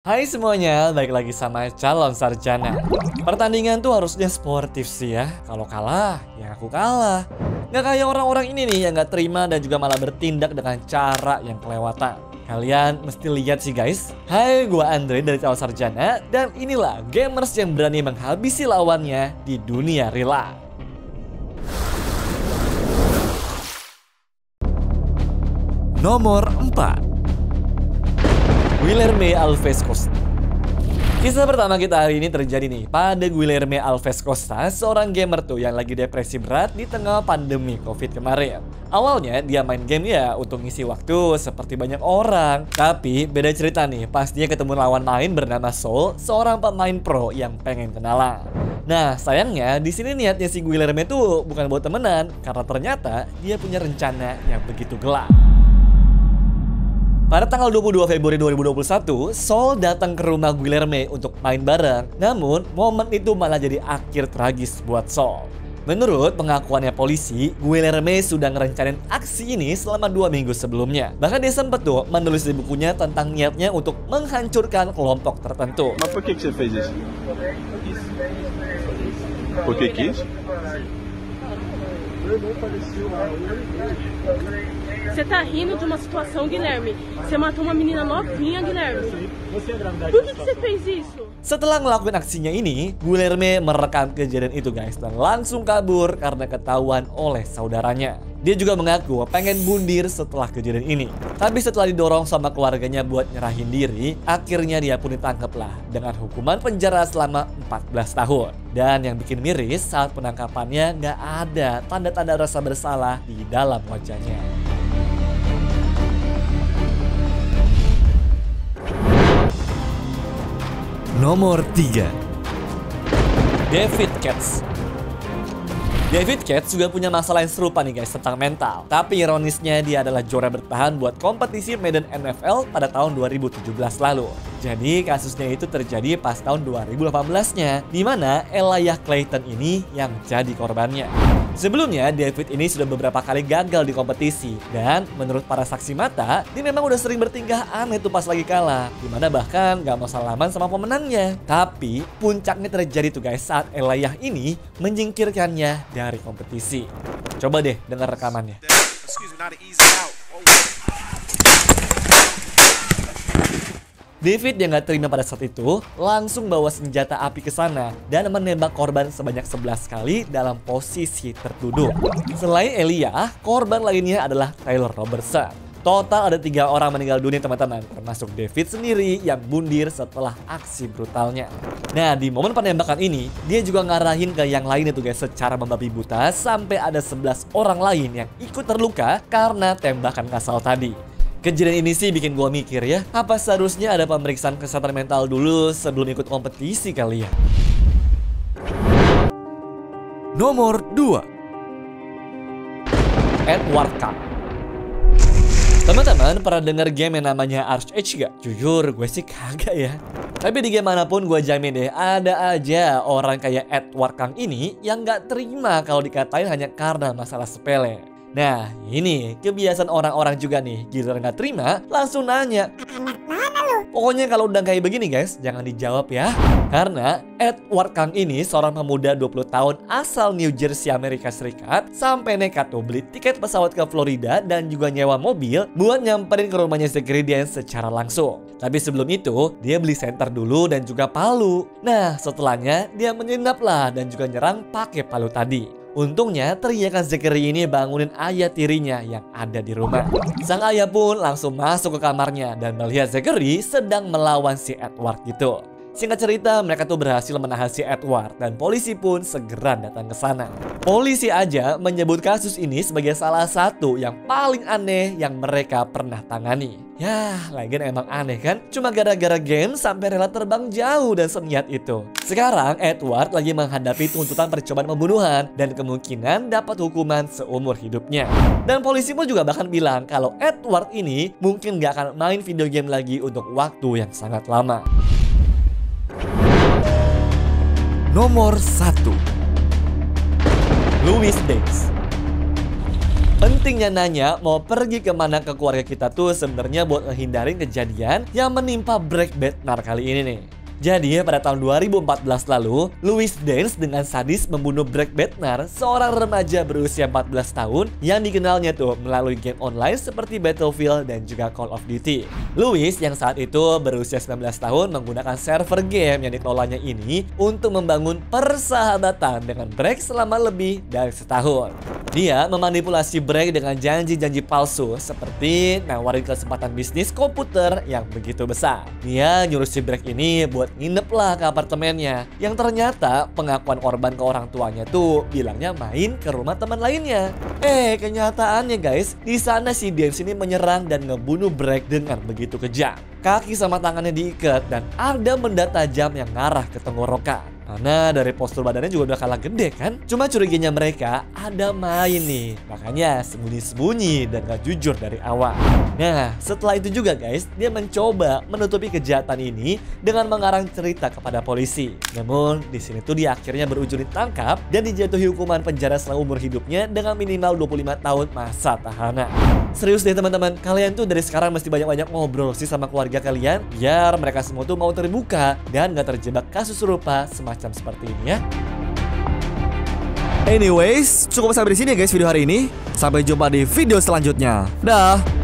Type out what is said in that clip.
Hai semuanya, balik lagi sama Calon Sarjana. Pertandingan tuh harusnya sportif sih ya. Kalau kalah, ya aku kalah. Nggak kayak orang-orang ini nih yang nggak terima dan juga malah bertindak dengan cara yang kelewatan. Kalian mesti lihat sih guys. Hai, gua Andre dari Calon Sarjana. Dan inilah gamers yang berani menghabisi lawannya di dunia real life. Nomor 4, Guilherme Alves Costa. Kisah pertama kita hari ini terjadi nih pada Guilherme Alves Costa, seorang gamer tuh yang lagi depresi berat di tengah pandemi COVID kemarin. Awalnya dia main game ya untuk ngisi waktu seperti banyak orang. Tapi beda cerita nih pas dia ketemu lawan main bernama Soul, seorang pemain pro yang pengen kenalan. Nah sayangnya di sini niatnya si Guilherme tuh bukan buat temenan, karena ternyata dia punya rencana yang begitu gelap. Pada tanggal 22 Februari 2021, Soul datang ke rumah Guilherme untuk main bareng. Namun, momen itu malah jadi akhir tragis buat Soul. Menurut pengakuannya polisi, Guilherme sudah ngerencanain aksi ini selama 2 minggu sebelumnya. Bahkan dia sempat tuh menulis di bukunya tentang niatnya untuk menghancurkan kelompok tertentu. Mas por que você fez isso? Porque quis? Você tá rindo de uma situação, Guilherme. Você matou uma menina novinha, Guilherme. Por que você fez isso? Setelah ngelakuin aksinya ini, Guilherme merekam kejadian itu guys dan langsung kabur karena ketahuan oleh saudaranya. Dia juga mengaku pengen bundir setelah kejadian ini. Tapi setelah didorong sama keluarganya buat nyerahin diri, akhirnya dia pun ditangkap lah dengan hukuman penjara selama 14 tahun. Dan yang bikin miris saat penangkapannya nggak ada tanda-tanda rasa bersalah di dalam wajahnya. Nomor 3, David Katz. David Katz juga punya masalah yang serupa nih guys tentang mental. Tapi ironisnya dia adalah juara bertahan buat kompetisi Madden NFL pada tahun 2017 lalu. Jadi kasusnya itu terjadi pas tahun 2018-nya, di mana Elijah Clayton ini yang jadi korbannya. Sebelumnya David ini sudah beberapa kali gagal di kompetisi, dan menurut para saksi mata, dia memang udah sering bertingkah aneh tuh pas lagi kalah, dimana bahkan gak mau salaman sama pemenangnya. Tapi puncaknya terjadi tuh guys saat Elijah ini menyingkirkannya dari kompetisi. Coba deh dengar rekamannya. David yang gak terima pada saat itu langsung bawa senjata api ke sana dan menembak korban sebanyak 11 kali dalam posisi tertuduh. Selain Elijah, korban lainnya adalah Taylor Robertson. Total ada 3 orang meninggal dunia teman-teman, termasuk David sendiri yang bundir setelah aksi brutalnya. Nah di momen penembakan ini, dia juga ngarahin ke yang lainnya tuh guys secara membabi buta sampai ada 11 orang lain yang ikut terluka karena tembakan ngasal tadi. Kejadian ini sih bikin gua mikir ya, apa seharusnya ada pemeriksaan kesehatan mental dulu sebelum ikut kompetisi kali ya? Nomor 2, Edward Cup. Teman-teman pernah denger game yang namanya Arch Age gak? Jujur gue sih kagak ya. Tapi di game manapun gue jamin deh ada aja orang kayak Edward Kang ini yang gak terima kalau dikatain hanya karena masalah sepele. Nah ini kebiasaan orang-orang juga nih, giliran gak terima langsung nanya, "Anak mana lu?" Pokoknya kalau udah kayak begini guys, jangan dijawab ya. Karena Edward Kang ini seorang pemuda 20 tahun asal New Jersey, Amerika Serikat, sampai nekat tuh beli tiket pesawat ke Florida dan juga nyewa mobil buat nyamperin ke rumahnya Zacharidian secara langsung. Tapi sebelum itu, dia beli senter dulu dan juga palu. Nah setelahnya dia menyelinap lah dan juga nyerang pakai palu tadi. Untungnya teriakan Zachary ini bangunin ayah tirinya yang ada di rumah. Sang ayah pun langsung masuk ke kamarnya dan melihat Zachary sedang melawan si Edward gitu. Singkat cerita, mereka tuh berhasil menahan si Edward dan polisi pun segera datang ke sana. Polisi aja menyebut kasus ini sebagai salah satu yang paling aneh yang mereka pernah tangani. Yah, lagian emang aneh kan? Cuma gara-gara game sampai rela terbang jauh dan seniat itu. Sekarang Edward lagi menghadapi tuntutan percobaan pembunuhan dan kemungkinan dapat hukuman seumur hidupnya. Dan polisi pun juga bahkan bilang kalau Edward ini mungkin gak akan main video game lagi untuk waktu yang sangat lama. Nomor 1, Luis Dex. Pentingnya nanya mau pergi kemana ke keluarga kita tuh sebenarnya buat menghindarin kejadian yang menimpa Brad Bednar kali ini nih. Jadi pada tahun 2014 lalu, Louis Dance dengan sadis membunuh Brad Bednar, seorang remaja berusia 14 tahun yang dikenalnya tuh melalui game online seperti Battlefield dan juga Call of Duty. Louis yang saat itu berusia 19 tahun menggunakan server game yang dikelolanya ini untuk membangun persahabatan dengan Brad selama lebih dari setahun. Dia memanipulasi Brad dengan janji-janji palsu seperti nawarin kesempatan bisnis komputer yang begitu besar. Dia nyuruh si Brad ini buat nginep lah ke apartemennya, yang ternyata pengakuan korban ke orang tuanya tuh bilangnya main ke rumah teman lainnya. Kenyataannya guys, di sana si Dance ini menyerang dan ngebunuh Brad dengan begitu kejam. Kaki sama tangannya diikat dan ada benda tajam yang ngarah ke tenggorokan. Karena dari postur badannya juga udah kalah gede kan. Cuma curiganya mereka ada main nih, makanya sembunyi-sembunyi dan gak jujur dari awal. Nah setelah itu juga guys, dia mencoba menutupi kejahatan ini dengan mengarang cerita kepada polisi. Namun di sini tuh dia akhirnya berujung ditangkap dan dijatuhi hukuman penjara selama umur hidupnya dengan minimal 25 tahun masa tahanan. Serius deh teman-teman, kalian tuh dari sekarang mesti banyak-banyak ngobrol sih sama keluarga kalian, biar mereka semua tuh mau terbuka dan gak terjebak kasus serupa semacam seperti ini ya. Anyways, cukup sampai di sini ya guys video hari ini. Sampai jumpa di video selanjutnya. Dah.